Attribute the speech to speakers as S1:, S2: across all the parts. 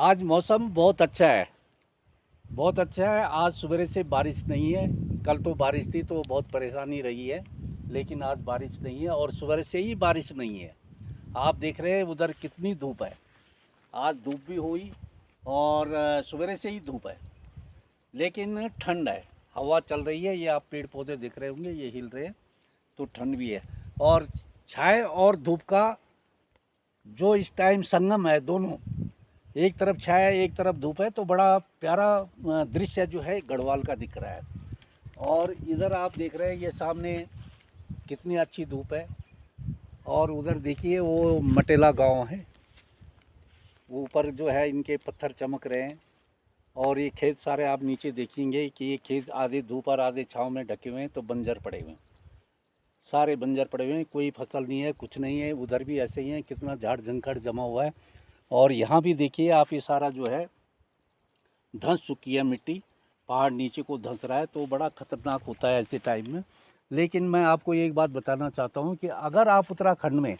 S1: आज मौसम बहुत अच्छा है, बहुत अच्छा है। आज सवेरे से बारिश नहीं है। कल तो बारिश थी तो बहुत परेशानी रही है, लेकिन आज बारिश नहीं है और सवेरे से ही बारिश नहीं है। आप देख रहे हैं उधर कितनी धूप है। आज धूप भी हुई और सवेरे से ही धूप है, लेकिन ठंड है। हवा चल रही है, ये आप पेड़ पौधे देख रहे होंगे, ये हिल रहे हैं, तो ठंड भी है। और छाए और धूप का जो इस टाइम संगम है, दोनों, एक तरफ छाया एक तरफ धूप है, तो बड़ा प्यारा दृश्य जो है गढ़वाल का दिख रहा है। और इधर आप देख रहे हैं ये सामने कितनी अच्छी धूप है। और उधर देखिए वो मटेला गांव है, वो ऊपर जो है इनके पत्थर चमक रहे हैं। और ये खेत सारे आप नीचे देखेंगे कि ये खेत आधे धूप और आधे छाँव में ढके हुए हैं, तो बंजर पड़े हुए हैं, सारे बंजर पड़े हुए हैं, कोई फसल नहीं है, कुछ नहीं है। उधर भी ऐसे ही है, कितना झाड़ झंखड़ जमा हुआ है। और यहाँ भी देखिए आप, ये सारा जो है धंस चुकी है मिट्टी, पहाड़ नीचे को धंस रहा है, तो बड़ा ख़तरनाक होता है ऐसे टाइम में। लेकिन मैं आपको एक बात बताना चाहता हूँ कि अगर आप उत्तराखंड में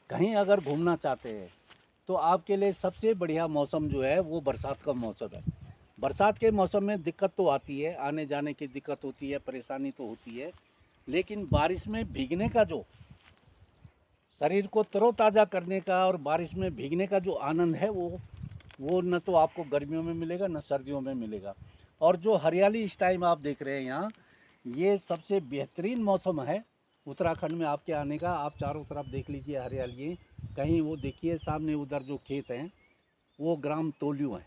S1: कहीं अगर घूमना चाहते हैं तो आपके लिए सबसे बढ़िया मौसम जो है वो बरसात का मौसम है। बरसात के मौसम में दिक्कत तो आती है, आने जाने की दिक्कत होती है, परेशानी तो होती है, लेकिन बारिश में भीगने का जो, शरीर को तरोताज़ा करने का और बारिश में भीगने का जो आनंद है वो न तो आपको गर्मियों में मिलेगा न सर्दियों में मिलेगा। और जो हरियाली इस टाइम आप देख रहे हैं यहाँ, ये सबसे बेहतरीन मौसम है उत्तराखंड में आपके आने का। आप चारों तरफ देख लीजिए हरियाली, कहीं वो देखिए सामने उधर जो खेत हैं वो ग्राम तोलियो हैं,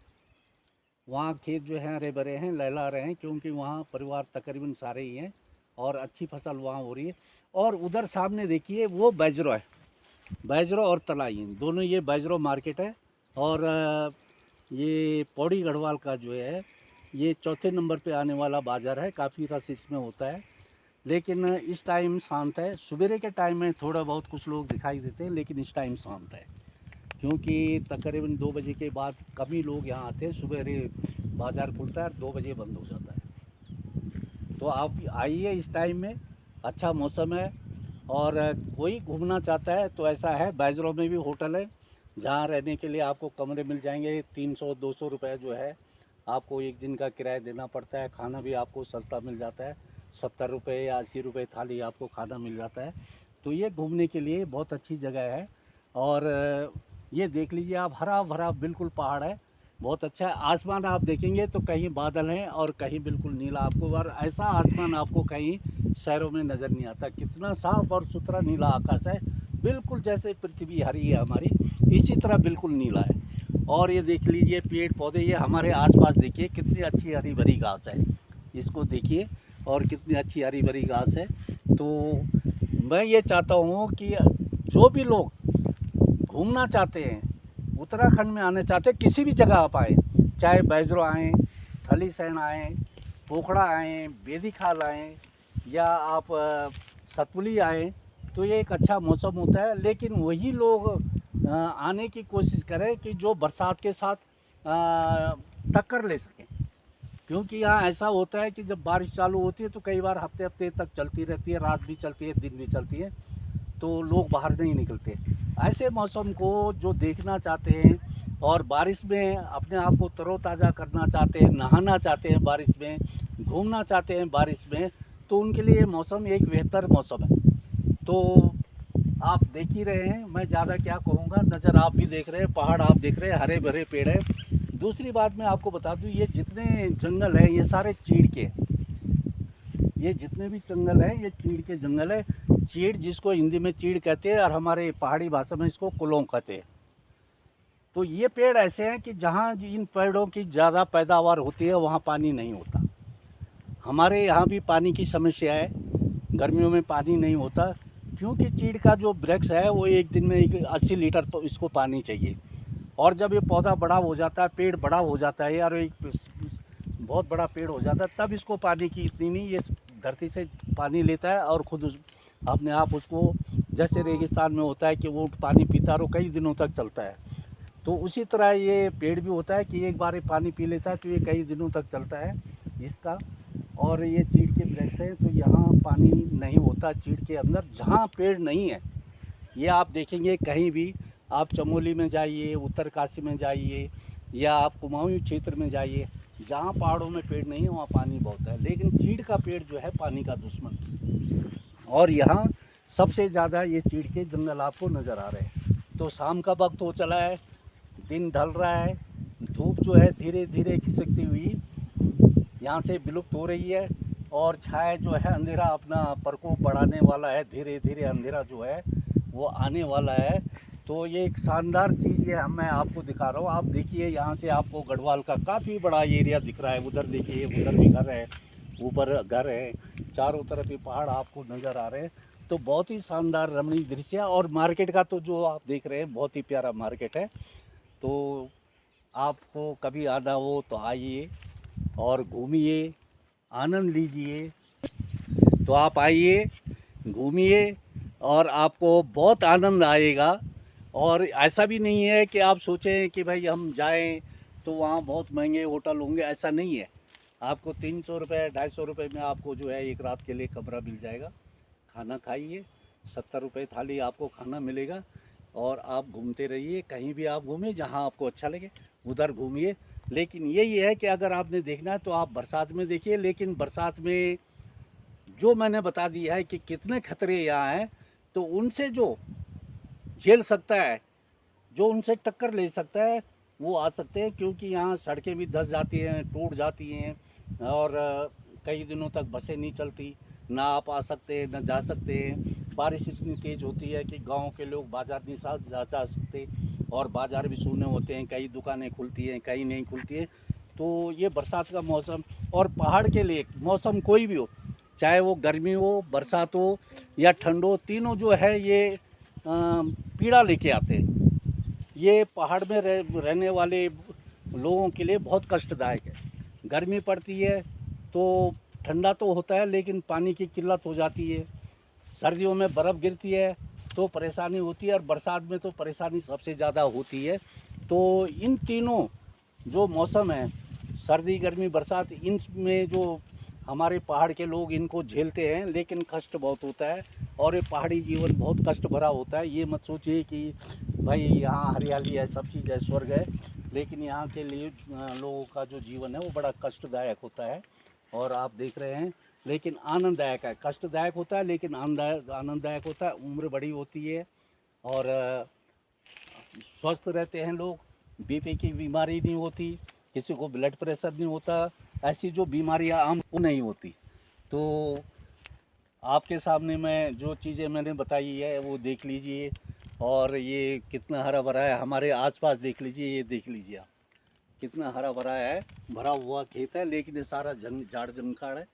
S1: वहाँ खेत जो हैं हरे भरे हैं, लहला रहे हैं, क्योंकि वहाँ परिवार तकरीबन सारे ही हैं और अच्छी फसल वहाँ हो रही है। और उधर सामने देखिए वो बैजरो है, बैजरो और तलाई, दोनों, ये बैजरो मार्केट है। और ये पौड़ी गढ़वाल का जो है ये चौथे नंबर पे आने वाला बाज़ार है, काफ़ी रश इसमें होता है। लेकिन इस टाइम शांत है। सवेरे के टाइम में थोड़ा बहुत कुछ लोग दिखाई देते हैं, लेकिन इस टाइम शांत है, क्योंकि तकरीबन 2 बजे के बाद कम ही लोग यहाँ आते हैं। सवेरे बाज़ार खुलता है, 2 बजे बंद हो जाता है। तो आप आइए इस टाइम में, अच्छा मौसम है। और कोई घूमना चाहता है तो ऐसा है, बैजरों में भी होटल है जहाँ रहने के लिए आपको कमरे मिल जाएंगे। 300-200 रुपये जो है आपको एक दिन का किराया देना पड़ता है। खाना भी आपको सस्ता मिल जाता है, 70 रुपये या 80 रुपये थाली आपको खाना मिल जाता है। तो ये घूमने के लिए बहुत अच्छी जगह है। और ये देख लीजिए आप, हरा भरा बिल्कुल पहाड़ है, बहुत अच्छा है। आसमान आप देखेंगे तो कहीं बादल हैं और कहीं बिल्कुल नीला आपको, और ऐसा आसमान आपको कहीं शहरों में नज़र नहीं आता। कितना साफ और सुथरा नीला आकाश है, बिल्कुल जैसे पृथ्वी हरी है हमारी, इसी तरह बिल्कुल नीला है। और ये देख लीजिए पेड़ पौधे, ये हमारे आसपास देखिए कितनी अच्छी हरी भरी घास है, इसको देखिए, और कितनी अच्छी हरी भरी घास है। तो मैं ये चाहता हूँ कि जो भी लोग घूमना चाहते हैं, उत्तराखंड में आना चाहते हैं, किसी भी जगह आप आएँ, चाहे बैजरो आएँ, थलीसैंण आएँ, पोखड़ा आएँ, बेदी खाल आएँ, या आप सतपुली आएँ, तो ये एक अच्छा मौसम होता है। लेकिन वही लोग आने की कोशिश करें कि जो बरसात के साथ टक्कर ले सकें, क्योंकि यहाँ ऐसा होता है कि जब बारिश चालू होती है तो कई बार हफ्ते हफ्ते तक चलती रहती है, रात भी चलती है, दिन भी चलती है, तो लोग बाहर नहीं निकलते। ऐसे मौसम को जो देखना चाहते हैं और बारिश में अपने आप को तरोताज़ा करना चाहते हैं, नहाना चाहते हैं बारिश में, घूमना चाहते हैं बारिश में, तो उनके लिए ये मौसम एक बेहतर मौसम है। तो आप देख ही रहे हैं, मैं ज़्यादा क्या कहूँगा, नज़र आप भी देख रहे हैं, पहाड़ आप देख रहे हैं, हरे भरे पेड़ हैं। दूसरी बात मैं आपको बता दूँ, ये जितने जंगल हैं ये सारे चीड़ के, ये जितने भी जंगल हैं ये चीड़ के जंगल है। चीड़, जिसको हिंदी में चीड़ कहते हैं और हमारे पहाड़ी भाषा में इसको कुलों कहते हैं। तो ये पेड़ ऐसे हैं कि जहाँ इन पेड़ों की ज़्यादा पैदावार होती है वहाँ पानी नहीं होता। हमारे यहाँ भी पानी की समस्या है, गर्मियों में पानी नहीं होता, क्योंकि चीड़ का जो वृक्ष है वो एक दिन में 80 लीटर तो इसको पानी चाहिए। और जब ये पौधा बड़ा हो जाता है, पेड़ बड़ा हो जाता है यार, एक बहुत बड़ा पेड़ हो जाता है, तब इसको पानी की इतनी नहीं, ये धरती से पानी लेता है और ख़ुद अपने आप उसको, जैसे रेगिस्तान में होता है कि वो पानी पीता रहो, कई दिनों तक चलता है, तो उसी तरह ये पेड़ भी होता है कि एक बार ये पानी पी लेता है तो ये कई दिनों तक चलता है इसका। और ये चीड़ के वृक्ष हैं, तो यहाँ पानी नहीं होता चीड़ के अंदर, जहाँ पेड़ नहीं है। ये आप देखेंगे कहीं भी, आप चमोली में जाइए, उत्तरकाशी में जाइए, या आप कुमाऊं क्षेत्र में जाइए, जहाँ पहाड़ों में पेड़ नहीं है वहाँ पानी बहुत है, लेकिन चीड़ का पेड़ जो है पानी का दुश्मन। और यहाँ सबसे ज़्यादा ये चीड़ के जंगल आपको नज़र आ रहे हैं। तो शाम का वक्त हो चला है, दिन ढल रहा है, धूप जो है धीरे धीरे खिसकती हुई यहाँ से विलुप्त हो रही है, और छाया जो है अंधेरा अपना प्रकोप बढ़ाने वाला है, धीरे धीरे अंधेरा जो है वो आने वाला है। तो ये एक शानदार चीज़ है, मैं आपको दिखा रहा हूँ। आप देखिए यहाँ से आपको गढ़वाल का काफ़ी बड़ा एरिया दिख रहा है, उधर देखिए उधर भी घर है, ऊपर घर है, चारों तरफ ये पहाड़ आपको नज़र आ रहे हैं। तो बहुत ही शानदार रमणीय दृश्य है। और मार्केट का तो जो आप देख रहे हैं बहुत ही प्यारा मार्केट है। तो आपको कभी आना हो तो आइए और घूमिए, आनंद लीजिए। तो आप आइए, घूमिए और आपको बहुत आनंद आएगा। और ऐसा भी नहीं है कि आप सोचें कि भाई हम जाएं तो वहाँ बहुत महंगे होटल होंगे, ऐसा नहीं है। आपको 300 रुपये 250 रुपये में आपको जो है एक रात के लिए कमरा मिल जाएगा। खाना खाइए, 70 रुपये थाली आपको खाना मिलेगा। और आप घूमते रहिए, कहीं भी आप घूमें जहाँ आपको अच्छा लगे उधर घूमिए। लेकिन यही है कि अगर आपने देखना है तो आप बरसात में देखिए। लेकिन बरसात में जो मैंने बता दिया है कि कितने खतरे यहाँ हैं, तो उनसे जो झेल सकता है, जो उनसे टक्कर ले सकता है, वो आ सकते हैं। क्योंकि यहाँ सड़कें भी धंस जाती हैं, टूट जाती हैं, और कई दिनों तक बसें नहीं चलती, ना आप आ सकते हैं ना जा सकते हैं। बारिश इतनी तेज़ होती है कि गांव के लोग बाज़ार नहीं जा सकते, और बाज़ार भी सूने होते हैं, कई दुकानें खुलती हैं कहीं नहीं खुलती हैं। तो ये बरसात का मौसम, और पहाड़ के लिए मौसम कोई भी हो, चाहे वो गर्मी हो, बरसात हो या ठंड हो, तीनों जो है ये पीड़ा लेके आते हैं। ये पहाड़ में रहने वाले लोगों के लिए बहुत कष्टदायक है। गर्मी पड़ती है तो ठंडा तो होता है, लेकिन पानी की किल्लत हो जाती है। सर्दियों में बर्फ़ गिरती है तो परेशानी होती है, और बरसात में तो परेशानी सबसे ज़्यादा होती है। तो इन तीनों जो मौसम है, सर्दी गर्मी बरसात, इनमें जो हमारे पहाड़ के लोग इनको झेलते हैं, लेकिन कष्ट बहुत होता है। और ये पहाड़ी जीवन बहुत कष्ट भरा होता है। ये मत सोचिए कि भाई यहाँ हरियाली है, सब चीज़ है, स्वर्ग है। लेकिन यहाँ के लिए लोगों का जो जीवन है वो बड़ा कष्टदायक होता है। और आप देख रहे हैं, लेकिन आनंददायक है। कष्टदायक होता है लेकिन आनंददायक होता है। उम्र बड़ी होती है, और स्वस्थ रहते हैं लोग, बीपी की बीमारी नहीं होती, किसी को ब्लड प्रेशर नहीं होता, ऐसी जो बीमारियां आम को नहीं होती। तो आपके सामने मैं जो चीज़ें मैंने बताई है वो देख लीजिए। और ये कितना हरा भरा है, हमारे आसपास देख लीजिए, ये देख लीजिए आप कितना हरा भरा है, भरा हुआ खेत है। लेकिन ये सारा झाड़ जंगल है,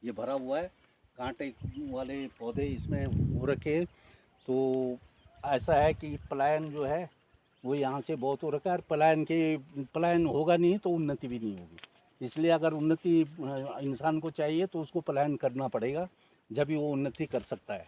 S1: ये भरा हुआ है, कांटे वाले पौधे इसमें हो रखे हैं। तो ऐसा है कि पलायन जो है वो यहाँ से बहुत हो रखा है। और पलायन होगा नहीं तो उन्नति भी नहीं होगी। इसलिए अगर उन्नति इंसान को चाहिए तो उसको पलायन करना पड़ेगा, जब ही वो उन्नति कर सकता है।